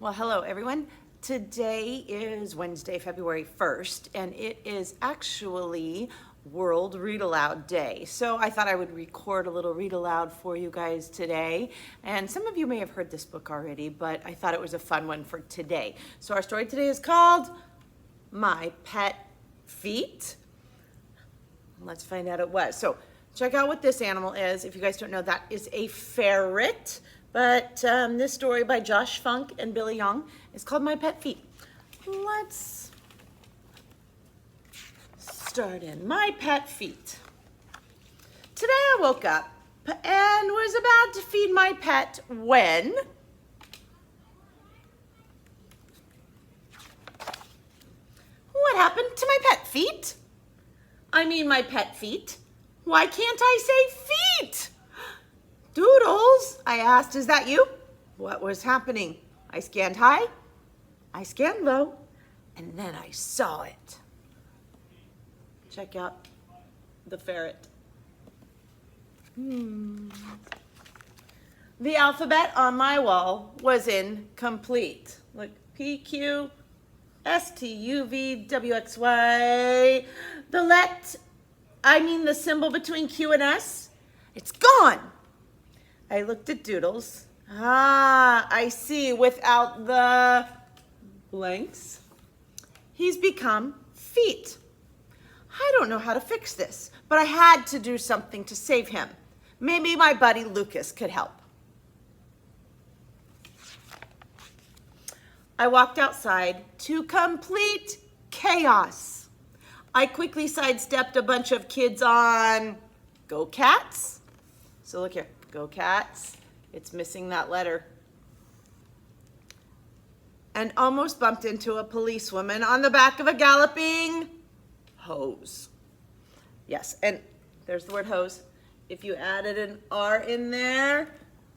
Well, hello everyone. Today is Wednesday, February 1st, and it is actually World Read Aloud Day. So I thought I would record a little read aloud for you guys today. And some of you may have heard this book already, but I thought it was a fun one for today. So our story today is called My Pet Feet. Let's find out what. So check out what this animal is. If you guys don't know, that is a ferret. But this story by Josh Funk and Billy Young is called My Pet Feet. Let's start in. My Pet Feet. Today I woke up and was about to feed my pet when what happened to my pet feet? I mean my pet feet. Why can't I say feet? Doodles, I asked, is that you? What was happening? I scanned high, I scanned low, and then I saw it. Check out the ferret. The alphabet on my wall was incomplete. Look, P, Q, S, T, U, V, W, X, Y. The symbol between Q and S, it's gone. I looked at Doodles. I see, without the blanks. He's become feet. I don't know how to fix this, but I had to do something to save him. Maybe my buddy Lucas could help. I walked outside to complete chaos. I quickly sidestepped a bunch of kids on Go Cats. So look here. Go Cats. It's missing that letter. And almost bumped into a policewoman on the back of a galloping hose. Yes, and there's the word hose. If you added an R in there,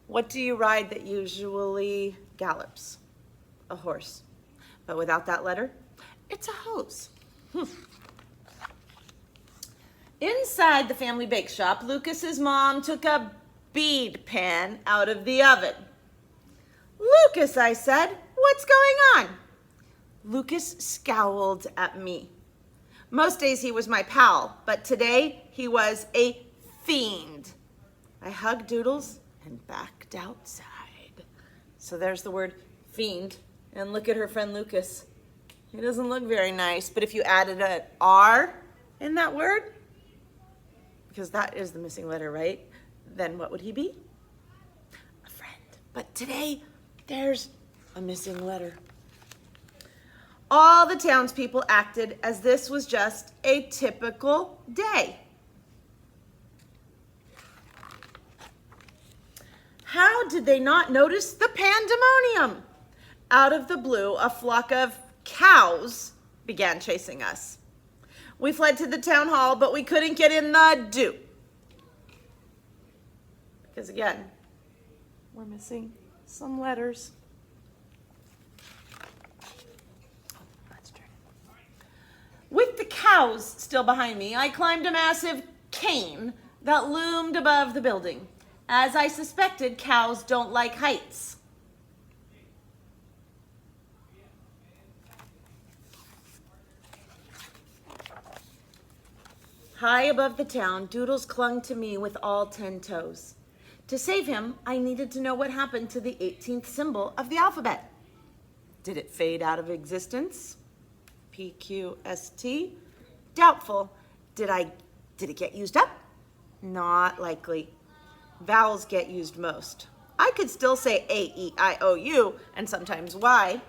what do you ride that usually gallops? A horse. But without that letter, it's a hose. Inside the family bake shop, Lucas's mom took a bead pan out of the oven. Lucas, I said, what's going on? Lucas scowled at me. Most days he was my pal, but today he was a fiend. I hugged Doodles and backed outside. So there's the word fiend. And look at her friend Lucas. He doesn't look very nice, but if you added an R in that word, because that is the missing letter, right? Then what would he be? A friend. But today, there's a missing letter. All the townspeople acted as this was just a typical day. How did they not notice the pandemonium? Out of the blue, a flock of cows began chasing us. We fled to the town hall, but we couldn't get in the do. Because again, we're missing some letters. Let's turn it. With the cows still behind me, I climbed a massive cane that loomed above the building. As I suspected, cows don't like heights. High above the town, Doodles clung to me with all 10 toes. To save him, I needed to know what happened to the 18th symbol of the alphabet. Did it fade out of existence? P, Q, S, T? Doubtful. Did it get used up? Not likely. Vowels get used most. I could still say A, E, I, O, U, and sometimes Y.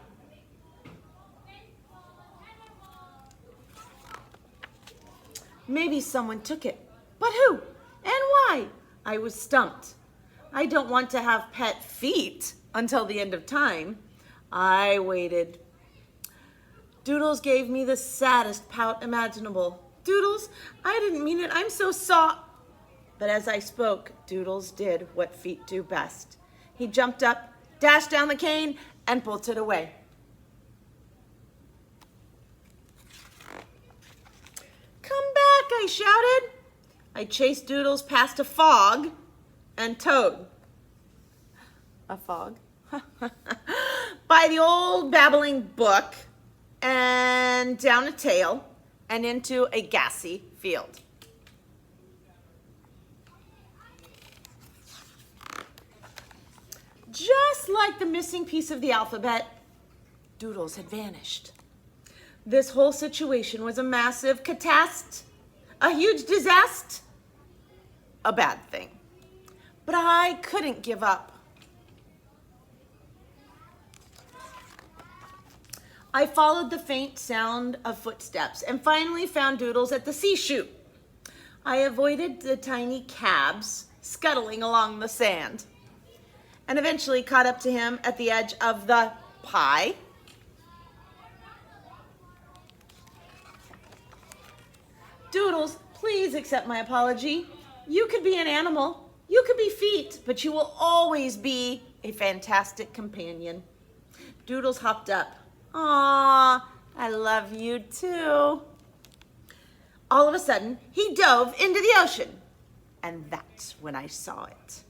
Maybe someone took it. But who? And why? I was stumped. I don't want to have pet feet until the end of time. I waited. Doodles gave me the saddest pout imaginable. Doodles, I didn't mean it. I'm so sorry. But as I spoke, Doodles did what feet do best. He jumped up, dashed down the cane, and bolted away. Come back, I shouted. I chased Doodles past a fog and Toad. A fog? By by the old babbling book and down a tail and into a gassy field. Just like the missing piece of the alphabet, Doodles had vanished. This whole situation was a massive catastrophe, a huge disaster, a bad thing. But I couldn't give up. I followed the faint sound of footsteps and finally found Doodles at the sea chute. I avoided the tiny cabs scuttling along the sand and eventually caught up to him at the edge of the pie. Doodles, please accept my apology. You could be an animal, you could be feet, but you will always be a fantastic companion. Doodles hopped up. Aw, I love you too. All of a sudden, he dove into the ocean. And that's when I saw it.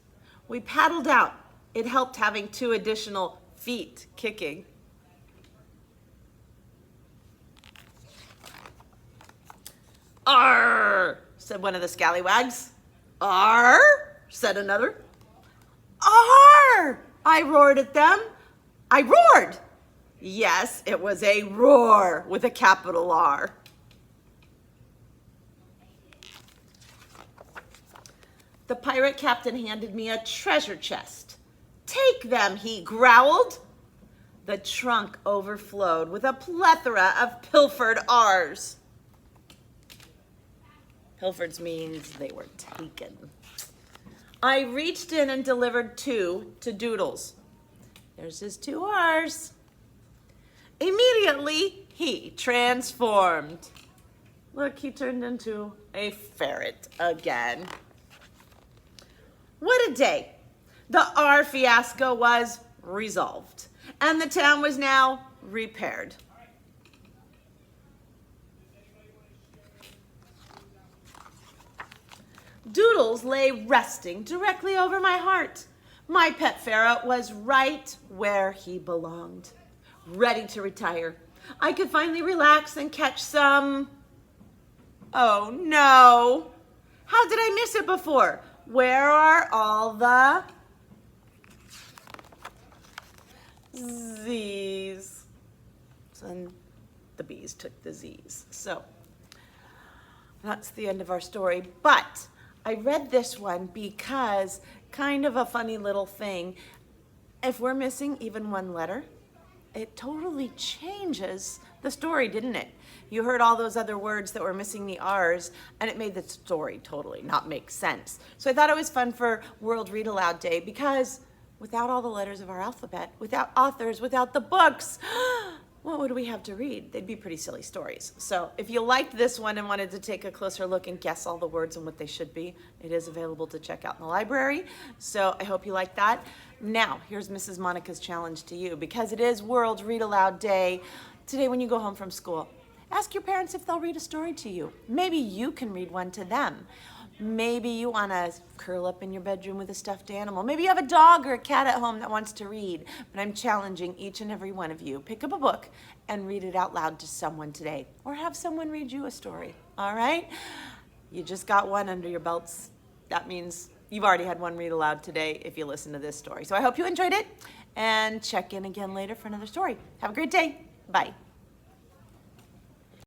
We paddled out. It helped having 2 additional feet kicking. Arr, said one of the scallywags. Arr, said another. Arr, I roared at them. I roared. Yes, it was a roar with a capital R. The pirate captain handed me a treasure chest. Take them, he growled. The trunk overflowed with a plethora of pilfered R's. Pilfered means they were taken. I reached in and delivered 2 to Doodles. There's his 2 R's. Immediately, he transformed. Look, he turned into a ferret again. What a day. The R fiasco was resolved, and the town was now repaired. Doodles lay resting directly over my heart. My pet ferret was right where he belonged, ready to retire. I could finally relax and catch some... Oh no! How did I miss it before? Where are all the Z's? And the B's took the Z's. So that's the end of our story. But I read this one because kind of a funny little thing. If we're missing even one letter, it totally changes the story, didn't it? You heard all those other words that were missing the R's, and it made the story totally not make sense. So I thought it was fun for World Read Aloud Day because without all the letters of our alphabet, without authors, without the books, what would we have to read? They'd be pretty silly stories. So if you liked this one and wanted to take a closer look and guess all the words and what they should be, it is available to check out in the library. So I hope you like that. Now, here's Mrs. Monica's challenge to you. Because it is World Read Aloud Day, today when you go home from school, ask your parents if they'll read a story to you. Maybe you can read one to them. Maybe you want to curl up in your bedroom with a stuffed animal. Maybe you have a dog or a cat at home that wants to read. But I'm challenging each and every one of you. Pick up a book and read it out loud to someone today. Or have someone read you a story. All right? You just got one under your belts. That means you've already had one read aloud today if you listen to this story. So I hope you enjoyed it. And check in again later for another story. Have a great day. Bye.